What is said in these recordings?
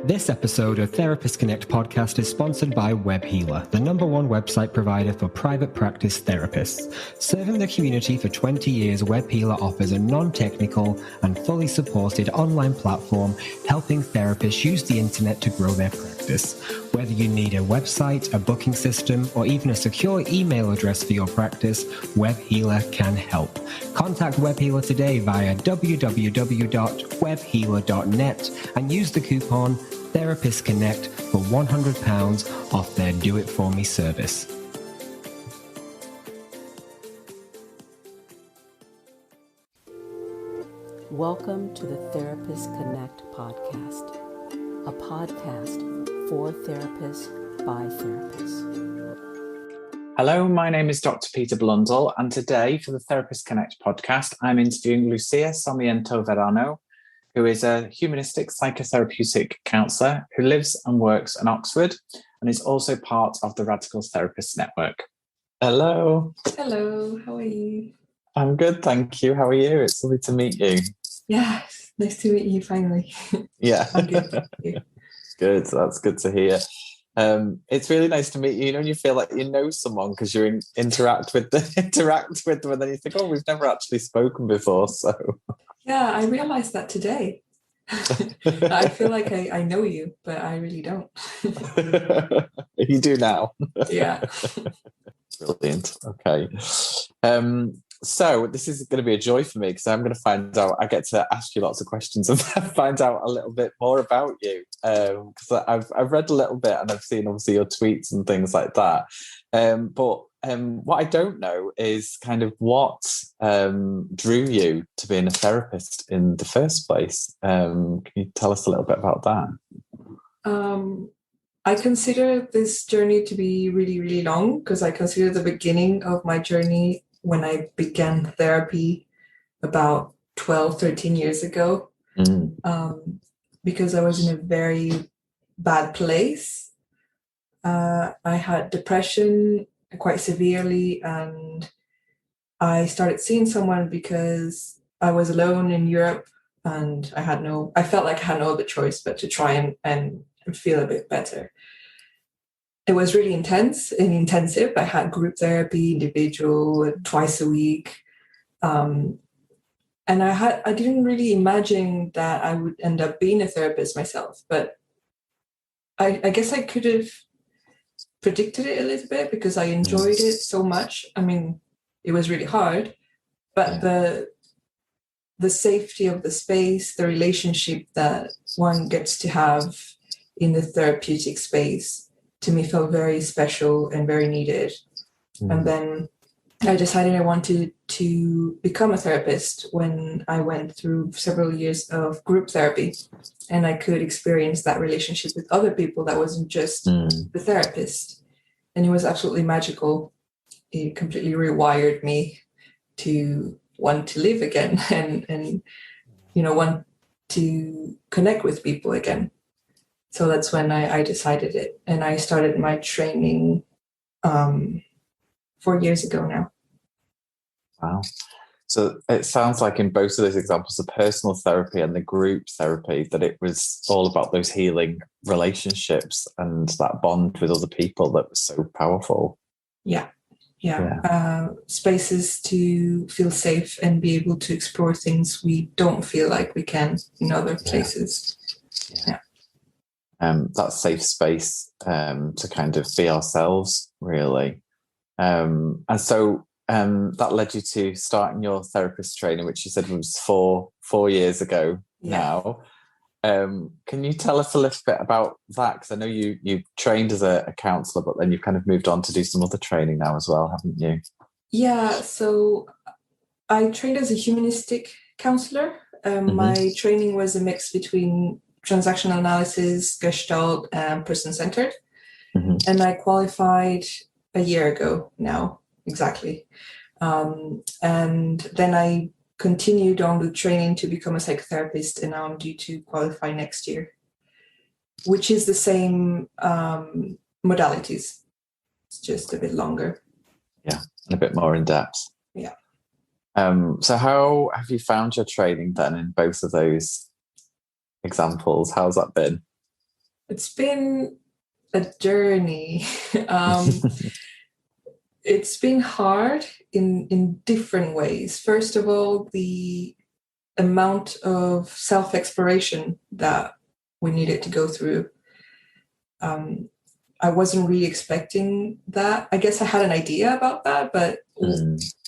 This episode of Therapist Connect podcast is sponsored by WebHealer, the #1 website provider for private practice therapists. Serving the community for 20 years, WebHealer offers a non-technical and fully supported online platform helping therapists use the internet to grow their practice. Whether you need a website, a booking system, or even a secure email address for your practice, WebHealer can help. Contact WebHealer today via www.webhealer.net and use the coupon Therapist Connect for £100 off their Do It For Me service. Welcome to the Therapist Connect podcast, a podcast for therapists by therapists. Hello, my name is Dr. Peter Blundell, and today for the Therapist Connect podcast, I'm interviewing Lucia Sarmiento Verano, who is a humanistic psychotherapeutic counsellor who lives and works in Oxford and is also part of the Radicals Therapists Network. Hello. Hello, how are you? I'm good, thank you. How are you? It's lovely to meet you. Yeah, nice to meet you finally. Yeah. I'm good, thank you. Good, that's good to hear. It's really nice to meet you. You know, you feel like you know someone because you interact with them, and then you think, oh, we've never actually spoken before. So yeah, I realized that today. I feel like I know you, but I really don't. You do now. Yeah. Brilliant. Okay. So this is going to be a joy for me because I'm going to find out. I get to ask you lots of questions and find out a little bit more about you. Because I've read a little bit and I've seen obviously your tweets and things like that. But what I don't know is kind of what drew you to being a therapist in the first place. Can you tell us a little bit about that? I consider this journey to be really, really long because I consider the beginning of my journey when I began therapy about 12, 13 years ago, because I was in a very bad place. I had depression quite severely, and I started seeing someone because I was alone in Europe and I felt like I had no other choice but to try and feel a bit better. It was really intense and intensive. I had group therapy, individual, twice a week. And I didn't really imagine that I would end up being a therapist myself, but I guess I could have predicted it a little bit because I enjoyed it so much. I mean, it was really hard, but the safety of the space, the relationship that one gets to have in the therapeutic space, to me felt very special and very needed. And then I decided I wanted to become a therapist when I went through several years of group therapy and I could experience that relationship with other people that wasn't just the therapist. And it was absolutely magical. It completely rewired me to want to live again and want to connect with people again. So that's when I decided it. And I started my training 4 years ago now. Wow. So it sounds like in both of those examples, the personal therapy and the group therapy, that it was all about those healing relationships and that bond with other people that was so powerful. Yeah. Spaces to feel safe and be able to explore things we don't feel like we can in other places. Yeah. That safe space to kind of be ourselves, really. And so that led you to starting your therapist training, which you said was four years ago now. Can you tell us a little bit about that? Because I know you trained as a counsellor, but then you've kind of moved on to do some other training now as well, haven't you? Yeah, so I trained as a humanistic counsellor. My training was a mix between transactional analysis, Gestalt, and person-centered. And I qualified a year ago now, exactly. And then I continued on with training to become a psychotherapist, and now I'm due to qualify next year, which is the same modalities. It's just a bit longer. Yeah, and a bit more in depth. Yeah. So how have you found your training then in both of those examples? How's that been? It's been a journey. It's been hard in different ways. First of all, the amount of self-exploration that we needed to go through. I wasn't really expecting that. I guess I had an idea about that, but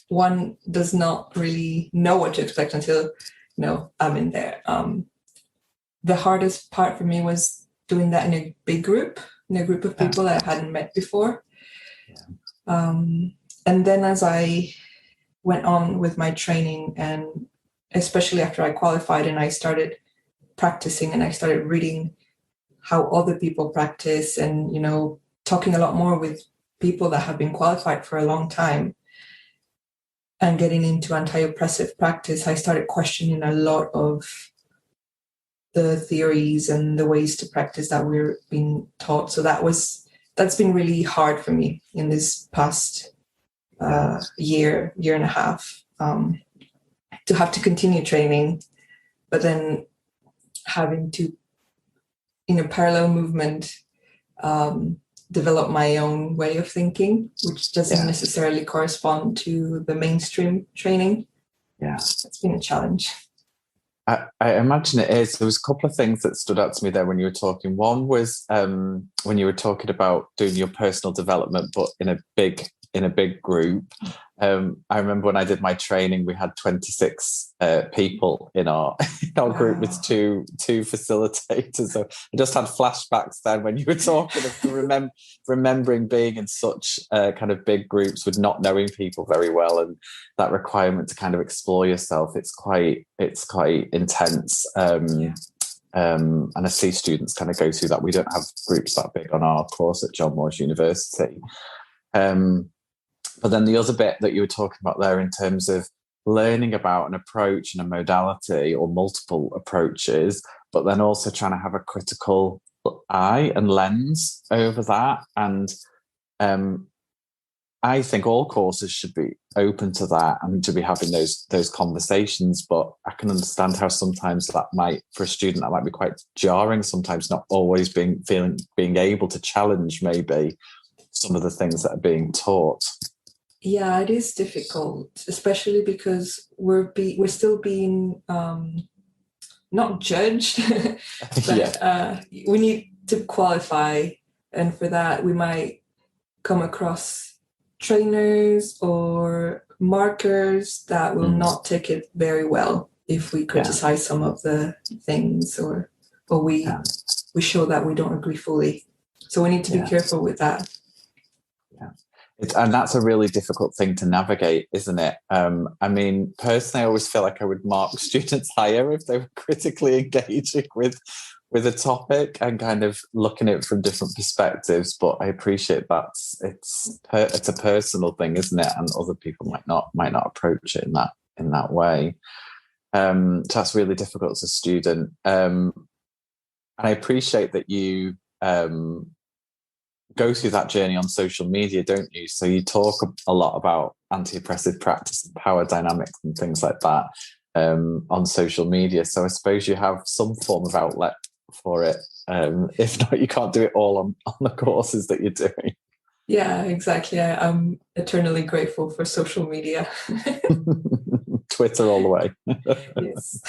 one does not really know what to expect until, I'm in there. The hardest part for me was doing that in a big group, in a group of people that I hadn't met before. And then as I went on with my training, and especially after I qualified and I started practicing and I started reading how other people practice and, talking a lot more with people that have been qualified for a long time and getting into anti-oppressive practice, I started questioning a lot of the theories and the ways to practice that we're being taught. So that's been really hard for me in this past year and a half, to have to continue training, but then having to, in a parallel movement, develop my own way of thinking, which doesn't necessarily correspond to the mainstream training. Yeah, it's been a challenge. I imagine it is. There was a couple of things that stood out to me there when you were talking. One was when you were talking about doing your personal development, but in a big group. I remember when I did my training, we had 26 people in our group with two facilitators. So I just had flashbacks then when you were talking of remembering being in such kind of big groups with not knowing people very well, and that requirement to kind of explore yourself. It's quite intense. And I see students kind of go through that. We don't have groups that big on our course at John Moores University. But then the other bit that you were talking about there in terms of learning about an approach and a modality or multiple approaches, but then also trying to have a critical eye and lens over that. And I think all courses should be open to that and to be having those conversations. But I can understand how sometimes that might, for a student, that might be quite jarring, sometimes not always being able to challenge maybe some of the things that are being taught. Yeah, it is difficult, especially because we're still being not judged, but we need to qualify, and for that we might come across trainers or markers that will not take it very well if we criticize some of the things or we show that we don't agree fully. So we need to be careful with that. And that's a really difficult thing to navigate, isn't it? I mean, personally, I always feel like I would mark students higher if they were critically engaging with a topic and kind of looking at it from different perspectives. But I appreciate that it's a personal thing, isn't it? And other people might not approach it in that way. So that's really difficult as a student. And I appreciate that you go through that journey on social media, don't you? So you talk a lot about anti-oppressive practice and power dynamics and things like that on social media. So I suppose you have some form of outlet for it. If not, you can't do it all on the courses that you're doing. Yeah, exactly. I'm eternally grateful for social media. Twitter all the way. Yes.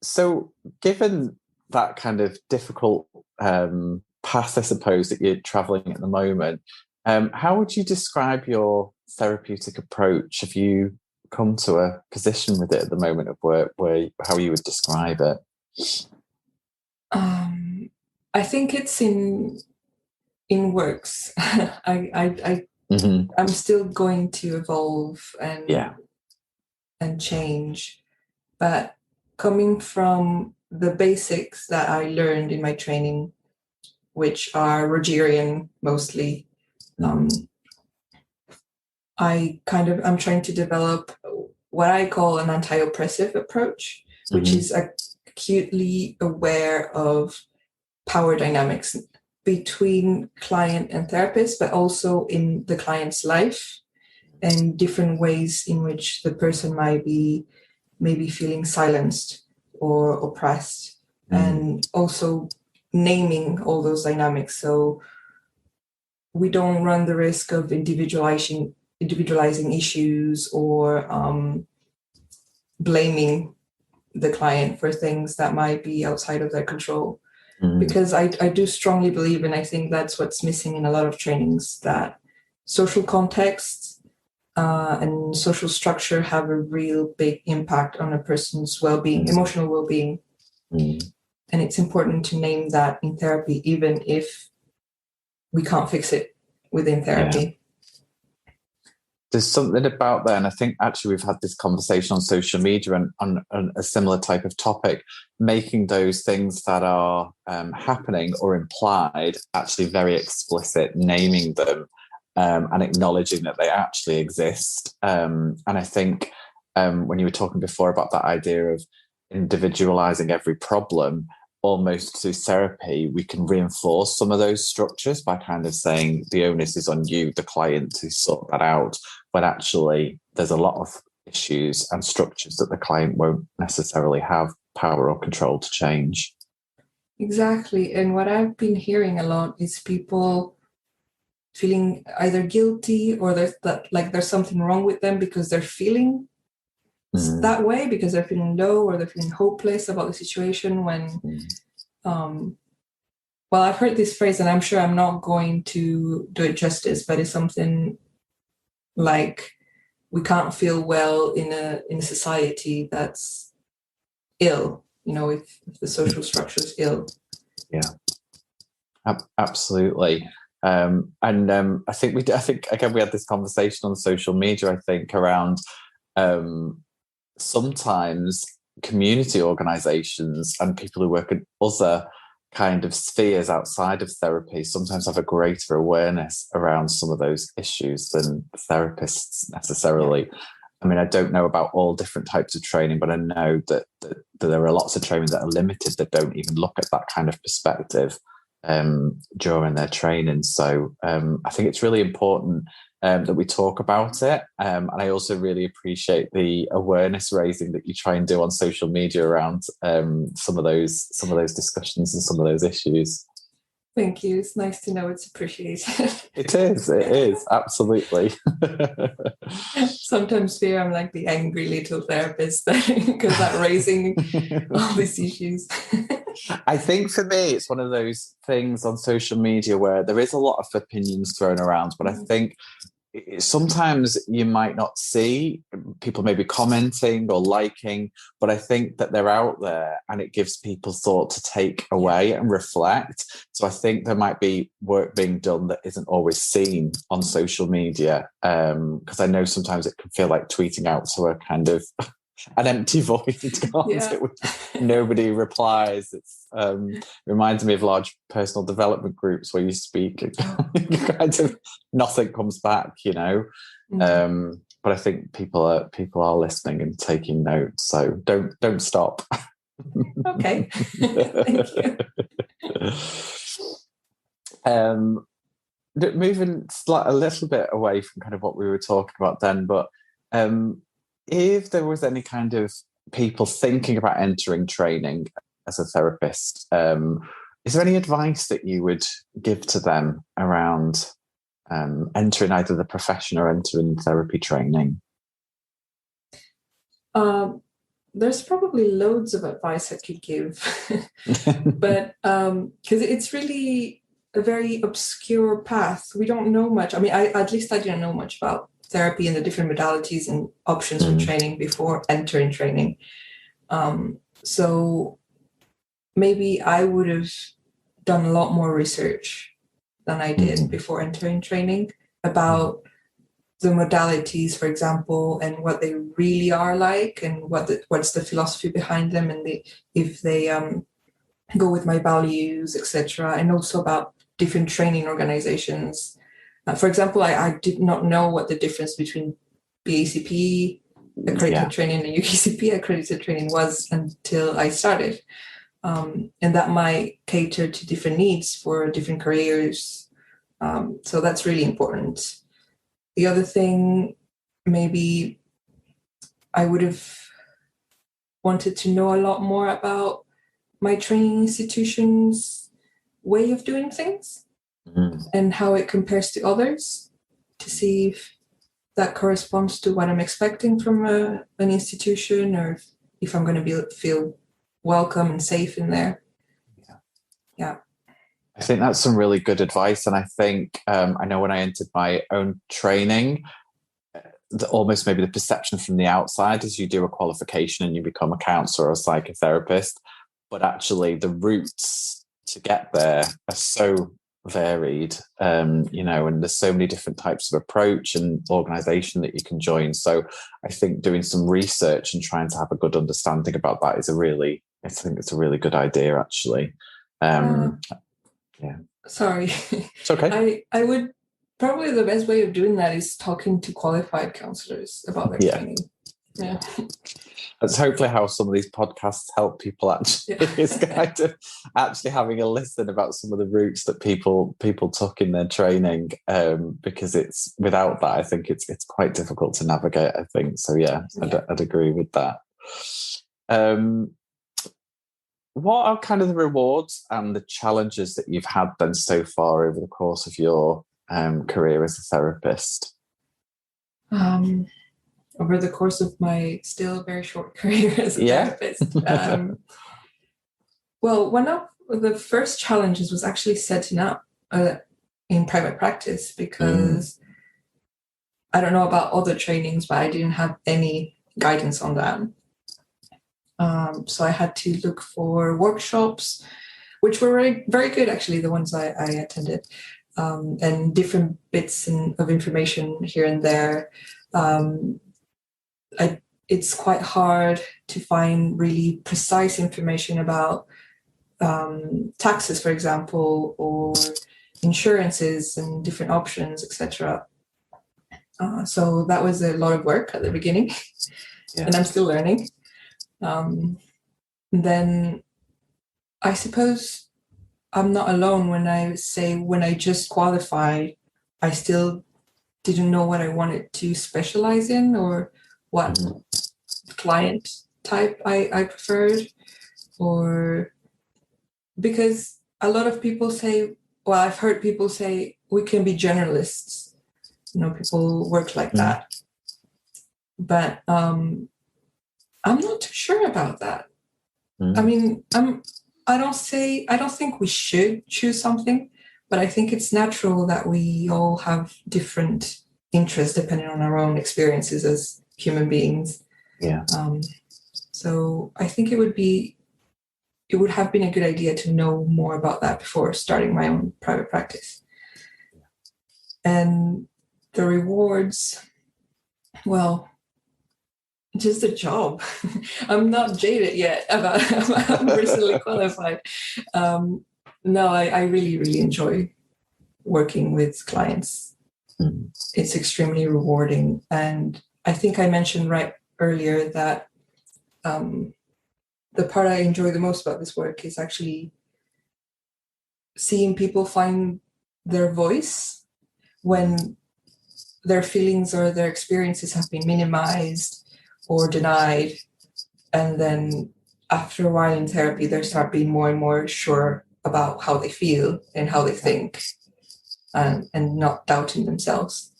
So given that kind of difficult path, I suppose, that you're traveling at the moment, how would you describe your therapeutic approach? Have you come to a position with it at the moment of work where how you would describe it? I think it's in works. I'm still going to evolve and change, but coming from the basics that I learned in my training, which are Rogerian mostly, I'm trying to develop what I call an anti-oppressive approach, which is acutely aware of power dynamics between client and therapist, but also in the client's life and different ways in which the person might be maybe feeling silenced or oppressed and also naming all those dynamics. So we don't run the risk of individualizing issues or blaming the client for things that might be outside of their control. Because I do strongly believe, and I think that's what's missing in a lot of trainings, that social context and social structure have a real big impact on a person's well-being, emotional well-being. And it's important to name that in therapy, even if we can't fix it within therapy. Yeah. There's something about that, and I think actually we've had this conversation on social media and on a similar type of topic, making those things that are happening or implied actually very explicit, naming them and acknowledging that they actually exist. And I think when you were talking before about that idea of individualizing every problem, almost through therapy, we can reinforce some of those structures by kind of saying the onus is on you, the client, to sort that out, when actually there's a lot of issues and structures that the client won't necessarily have power or control to change. Exactly. And what I've been hearing a lot is people feeling either guilty or there's something wrong with them because they're feeling that way, because they're feeling low or they're feeling hopeless about the situation, when well, I've heard this phrase, and I'm sure I'm not going to do it justice, but it's something like, we can't feel well in a society that's ill, if the social structure is ill. Yeah, absolutely. I think again we had this conversation on social media, I think, around sometimes community organizations and people who work in other kind of spheres outside of therapy sometimes have a greater awareness around some of those issues than therapists necessarily. I mean, I don't know about all different types of training, but I know that there are lots of training that are limited that don't even look at that kind of perspective during their training. So I think it's really important that we talk about it. And I also really appreciate the awareness raising that you try and do on social media around some of those discussions and some of those issues. Thank you. It's nice to know it's appreciated. It is, absolutely. Sometimes fear I'm like the angry little therapist because I'm raising all these issues. I think for me, it's one of those things on social media where there is a lot of opinions thrown around, but I think sometimes you might not see people maybe commenting or liking, but I think that they're out there and it gives people thought to take away and reflect. So I think there might be work being done that isn't always seen on social media, because I know sometimes it can feel like tweeting out to a kind of an empty void, can't it? Nobody replies. It's reminds me of large personal development groups where you speak and kind of nothing comes back, but I think people are listening and taking notes, so don't stop. Okay. Thank you. Moving a little bit away from kind of what we were talking about then, but if there was any kind of people thinking about entering training as a therapist, is there any advice that you would give to them around entering either the profession or entering therapy training? There's probably loads of advice I could give, but because it's really a very obscure path. We don't know much. I mean, at least I didn't know much about therapy and the different modalities and options for training before entering training. So maybe I would have done a lot more research than I did before entering training about the modalities, for example, and what they really are like, and what's the philosophy behind them, and if they go with my values, etc., and also about different training organizations. For example, I did not know what the difference between BACP accredited training and UKCP accredited training was until I started. And that might cater to different needs for different careers. So that's really important. The other thing, maybe I would have wanted to know a lot more about my training institution's way of doing things and how it compares to others, to see if that corresponds to what I'm expecting from an institution, or if I'm going to feel welcome and safe in there. Yeah. I think that's some really good advice. And I think, I know when I entered my own training, almost maybe the perception from the outside is you do a qualification and you become a counsellor or a psychotherapist, but actually the routes to get there are so varied, and there's so many different types of approach and organisation that you can join. So I think doing some research and trying to have a good understanding about that is I think it's a really good idea, actually. Yeah. Sorry. It's okay. I would probably, the best way of doing that is talking to qualified counselors about their training. Yeah. That's hopefully how some of these podcasts help people actually. Yeah. Is kind of actually having a listen about some of the routes that people took in their training, because it's without that, I think it's quite difficult to navigate, I think. So I'd agree with that. What are kind of the rewards and the challenges that you've had then so far over the course of your career as a therapist? Over the course of my still very short career as a therapist. Well, one of the first challenges was actually setting up in private practice, because I don't know about other trainings, but I didn't have any guidance on that. So I had to look for workshops, which were very, very good, actually, the ones I attended, and different bits of information here and there. It's quite hard to find really precise information about taxes, for example, or insurances and different options, etc. So that was a lot of work at the beginning, and I'm still learning. Then I suppose I'm not alone when I say when I just qualified, I still didn't know what I wanted to specialize in or what client type I preferred, or because a lot of people say, well, I've heard people say we can be generalists, people work like that, but I'm not too sure about that. I mean, I don't think we should choose something, but I think it's natural that we all have different interests depending on our own experiences as human beings. Yeah. So I think it would have been a good idea to know more about that before starting my own private practice. And the rewards, well, just a job. I'm not jaded yet about I'm recently qualified. No, I really, really enjoy working with clients. It's extremely rewarding. And I think I mentioned right earlier that the part I enjoy the most about this work is actually seeing people find their voice when their feelings or their experiences have been minimized or denied. And then after a while in therapy, they start being more and more sure about how they feel and how they think, and not doubting themselves.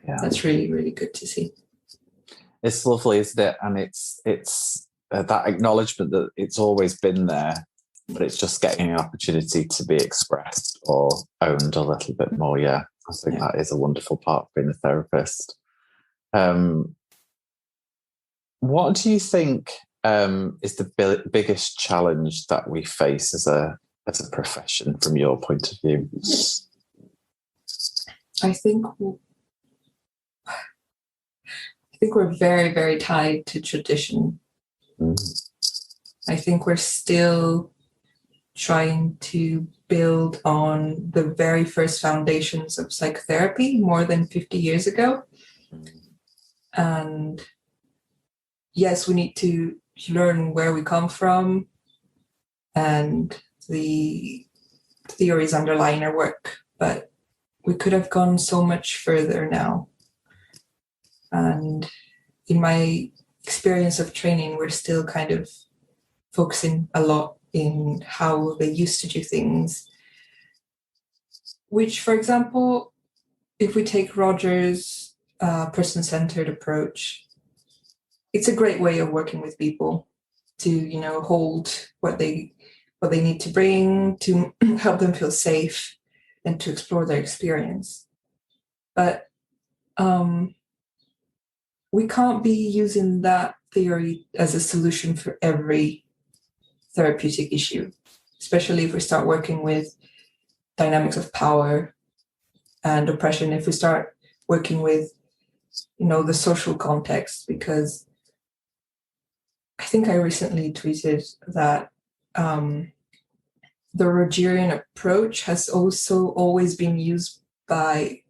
Yeah. That's really, really good to see. It's lovely, isn't it? And it's that acknowledgement that it's always been there, but it's just getting an opportunity to be expressed or owned a little bit more. Yeah, I think that is a wonderful part of being a therapist. What do you think is the biggest challenge that we face as a profession from your point of view? I think we're very, very tied to tradition. I think we're still trying to build on the very first foundations of psychotherapy more than 50 years ago. And yes, we need to learn where we come from and the theories underlying our work, but we could have gone so much further now. And in my experience of training, we're still kind of focusing a lot in how they used to do things, which, for example, if we take Roger's person-centered approach, it's a great way of working with people to, hold what they need to bring, to help them feel safe and to explore their experience. But we can't be using that theory as a solution for every therapeutic issue, especially if we start working with dynamics of power and oppression, if we start working with, the social context, because I think I recently tweeted that the Rogerian approach has also always been used by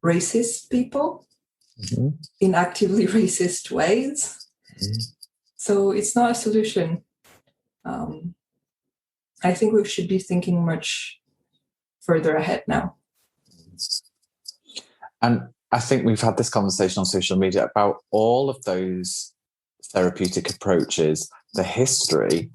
racist people in actively racist ways. So it's not a solution. I think we should be thinking much further ahead now. And I think we've had this conversation on social media about all of those therapeutic approaches, the history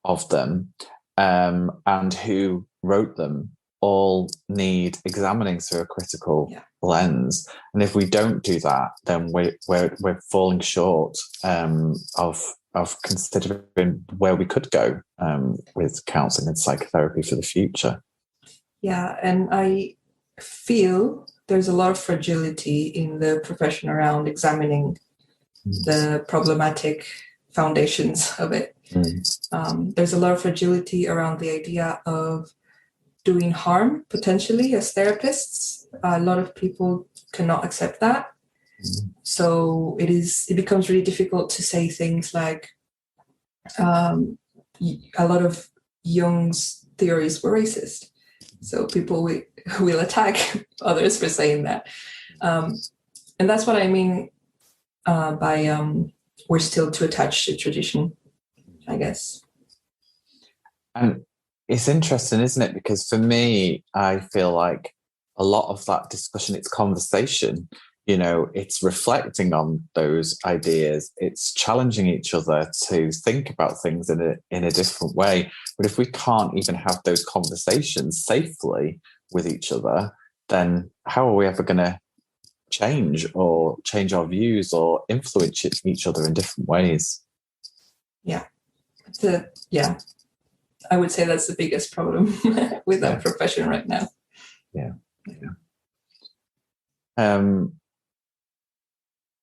of them, and who wrote them, all need examining through a critical lens. And if we don't do that, then we're falling short of considering where we could go with counselling and psychotherapy for the future. Yeah, and I feel there's a lot of fragility in the profession around examining the problematic foundations of it. There's a lot of fragility around the idea of doing harm, potentially, as therapists. A lot of people cannot accept that. So it becomes really difficult to say things like a lot of Jung's theories were racist. So people will attack others for saying that. And that's what I mean by we're still too attached to tradition, I guess. And it's interesting, isn't it? Because for me, I feel like a lot of that discussion, it's conversation, it's reflecting on those ideas. It's challenging each other to think about things in a different way. But if we can't even have those conversations safely with each other, then how are we ever going to change our views or influence each other in different ways? Yeah. I would say that's the biggest problem with our profession right now. Yeah.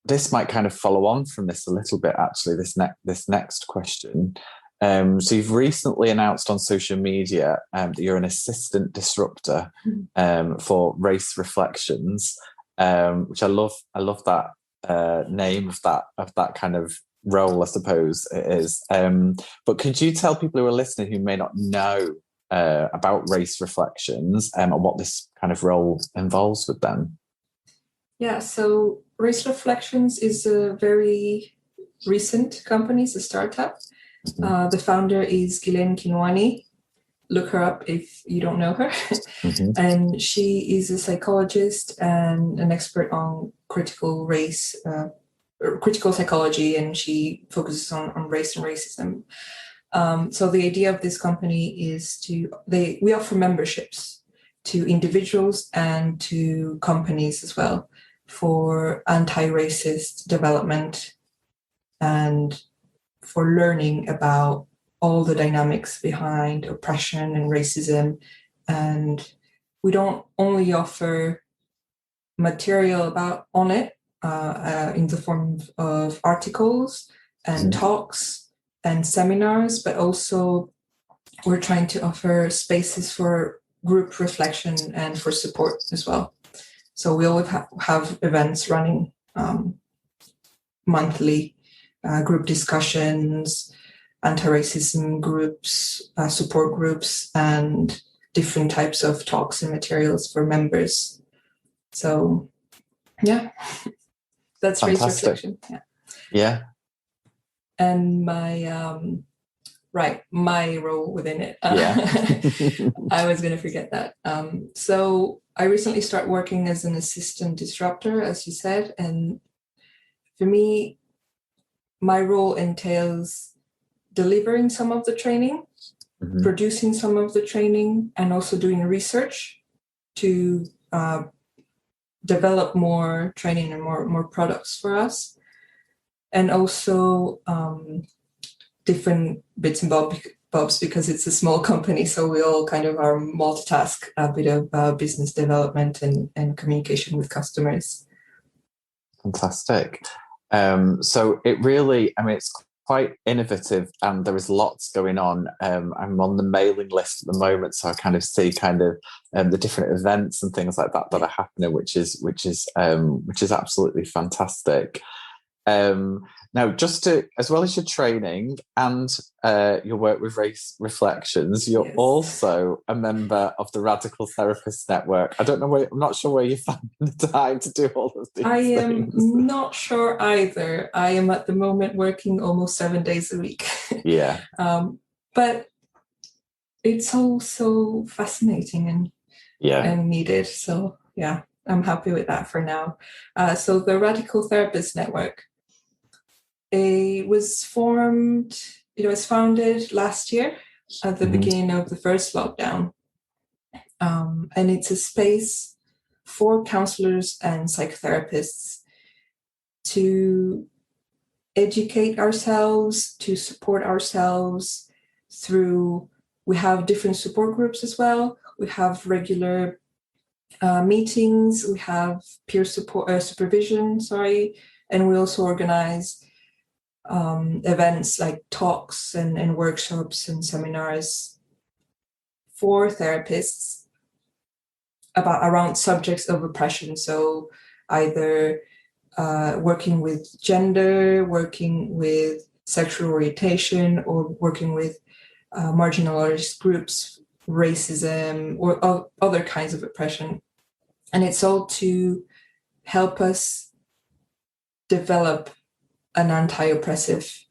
This might kind of follow on from this a little bit, actually, this next question. So you've recently announced on social media that you're an assistant disruptor for Race Reflections, which I love that name of that kind of role, I suppose it is. But could you tell people who are listening who may not know about Race Reflections and what this kind of role involves with them? Yeah, so Race Reflections is a very recent company. It's a startup. The founder is Ghislaine Kinwani. Look her up if you don't know her. And she is a psychologist and an expert on critical psychology, and she focuses on race and racism. So the idea of this company is we offer memberships to individuals and to companies as well for anti-racist development and for learning about all the dynamics behind oppression and racism. And we don't only offer material on it in the form of articles and talks and seminars, but also we're trying to offer spaces for group reflection and for support as well. So we always have events running monthly, group discussions, anti-racism groups, support groups, and different types of talks and materials for members. So, yeah, that's Race Reflection. Yeah. And my role within it. I was going to forget that. So I recently started working as an assistant disruptor, as you said, and for me, my role entails delivering some of the training producing some of the training and also doing research to develop more training and more products for us. And also different bits and bobs, because it's a small company, so we all kind of are multitask a bit of business development and communication with customers. Fantastic. So it really, it's quite innovative, and there is lots going on. I'm on the mailing list at the moment, so I kind of see the different events and things like that are happening, which is absolutely fantastic. Now, just to, as well as your training and your work with Race Reflections, you're also a member of the Radical Therapist Network. I'm not sure where you find the time to do all of these things. I am not sure either. I am at the moment working almost 7 days a week. Yeah. But it's also fascinating and needed. So yeah, I'm happy with that for now. So the Radical Therapist Network, it was founded last year at the beginning of the first lockdown. And it's a space for counselors and psychotherapists to educate ourselves, to support ourselves through, we have different support groups as well. We have regular meetings, we have peer support, supervision, and we also organize events like talks and workshops and seminars for therapists around subjects of oppression. So either working with gender, working with sexual orientation, or working with marginalized groups, racism, or other kinds of oppression. And it's all to help us develop an anti-oppressive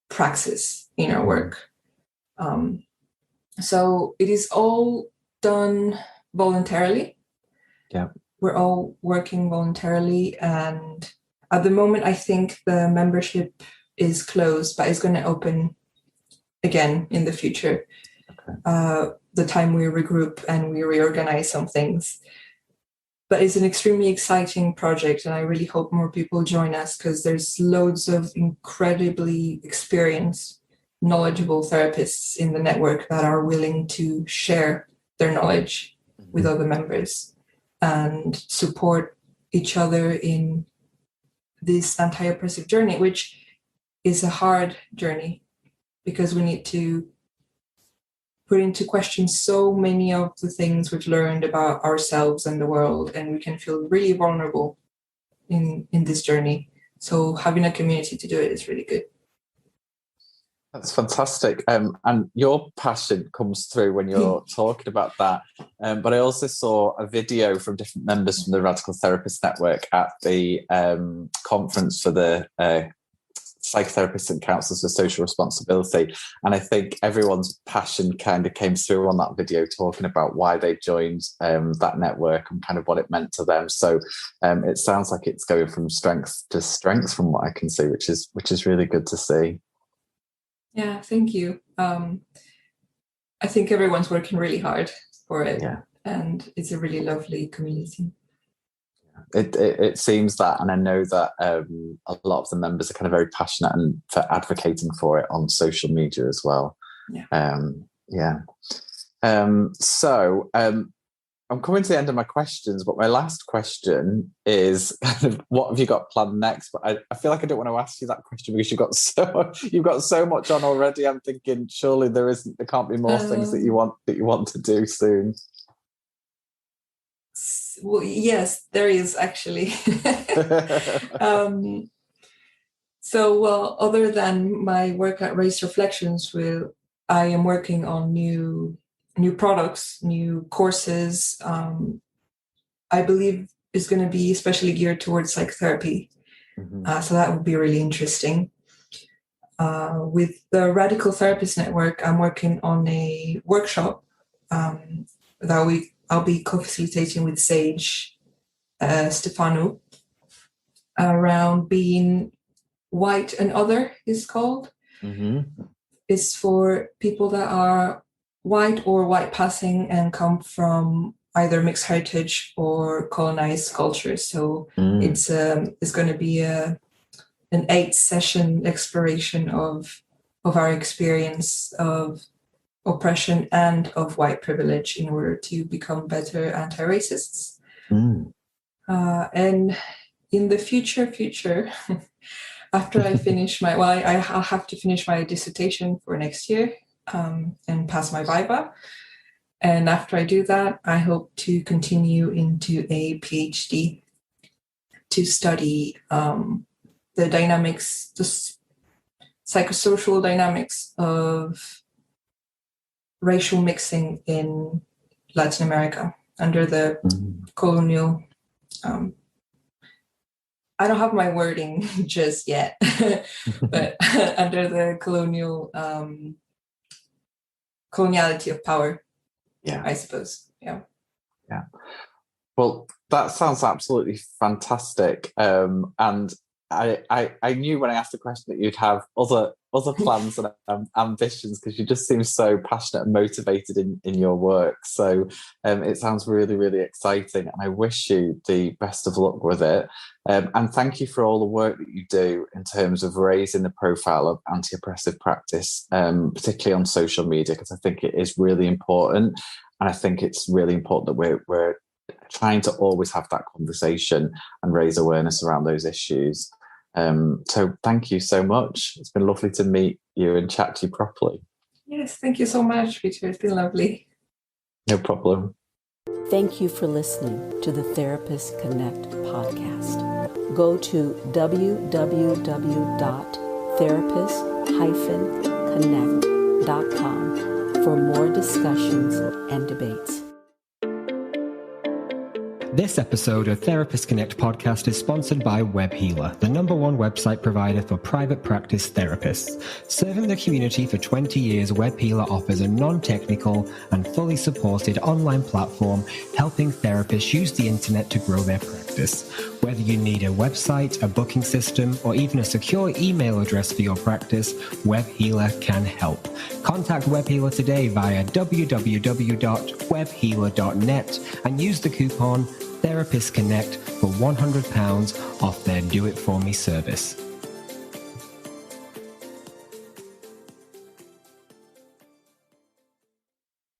praxis in our work. So it is all done voluntarily. Yeah. We're all working voluntarily, and at the moment I think the membership is closed, but it's going to open again in the future. Okay. The time we regroup and we reorganize some things. But it's an extremely exciting project, and I really hope more people join us, because there's loads of incredibly experienced, knowledgeable therapists in the network that are willing to share their knowledge with other members and support each other in this anti-oppressive journey, which is a hard journey, because we need to put into question so many of the things we've learned about ourselves and the world, and we can feel really vulnerable in this journey. So having a community to do it is really good. That's fantastic. And your passion comes through when you're talking about that. But I also saw a video from different members from the Radical Therapist Network at the conference for the psychotherapists and counsellors for social responsibility. And I think everyone's passion kind of came through on that video, talking about why they joined that network and kind of what it meant to them. So it sounds like it's going from strength to strength from what I can see, which is really good to see. Yeah, thank you. I think everyone's working really hard for it. Yeah. And it's a really lovely community. It seems that, and I know that a lot of the members are kind of very passionate and for advocating for it on social media as well. Yeah. So I'm coming to the end of my questions, but my last question is kind of, what have you got planned next? But I feel like I don't want to ask you that question because you've got so much on already. I'm thinking surely there can't be more things that you want to do soon. Well, yes, there is actually. Other than my work at Race Reflections, I am working on new products, new courses. I believe is going to be especially geared towards psychotherapy. So that would be really interesting. With the Radical Therapist Network, I'm working on a workshop that I'll be co-facilitating with Sage Stefano around being white and other is called. is for people that are white or white passing and come from either mixed heritage or colonized cultures. So it's going to be an 8-session exploration of our experience of oppression and of white privilege in order to become better anti-racists. And in the future, after I finish I'll have to finish my dissertation for next year and pass my Viva. And after I do that, I hope to continue into a PhD to study the dynamics, the psychosocial dynamics of racial mixing in Latin America under the colonial. I don't have my wording just yet, but under the colonial coloniality of power. Yeah, I suppose. Yeah. Well, that sounds absolutely fantastic. And I knew when I asked the question that you'd have other plans and ambitions, because you just seem so passionate and motivated in your work. So it sounds really, really exciting, and I wish you the best of luck with it. And thank you for all the work that you do in terms of raising the profile of anti-oppressive practice, particularly on social media, because I think it is really important. And I think it's really important that we're trying to always have that conversation and raise awareness around those issues. So thank you so much. It's been lovely to meet you and chat to you properly. Yes, thank you so much, Peter. It's been lovely. No problem. Thank you for listening to the Therapist Connect podcast. Go to www.therapist-connect.com for more discussions and debates. This episode of Therapist Connect podcast is sponsored by WebHealer, the #1 website provider for private practice therapists. Serving the community for 20 years, WebHealer offers a non-technical and fully supported online platform helping therapists use the internet to grow their practice. Whether you need a website, a booking system, or even a secure email address for your practice, WebHealer can help. Contact WebHealer today via www.webhealer.net and use the coupon Therapist Connect for £100 off their Do It For Me service.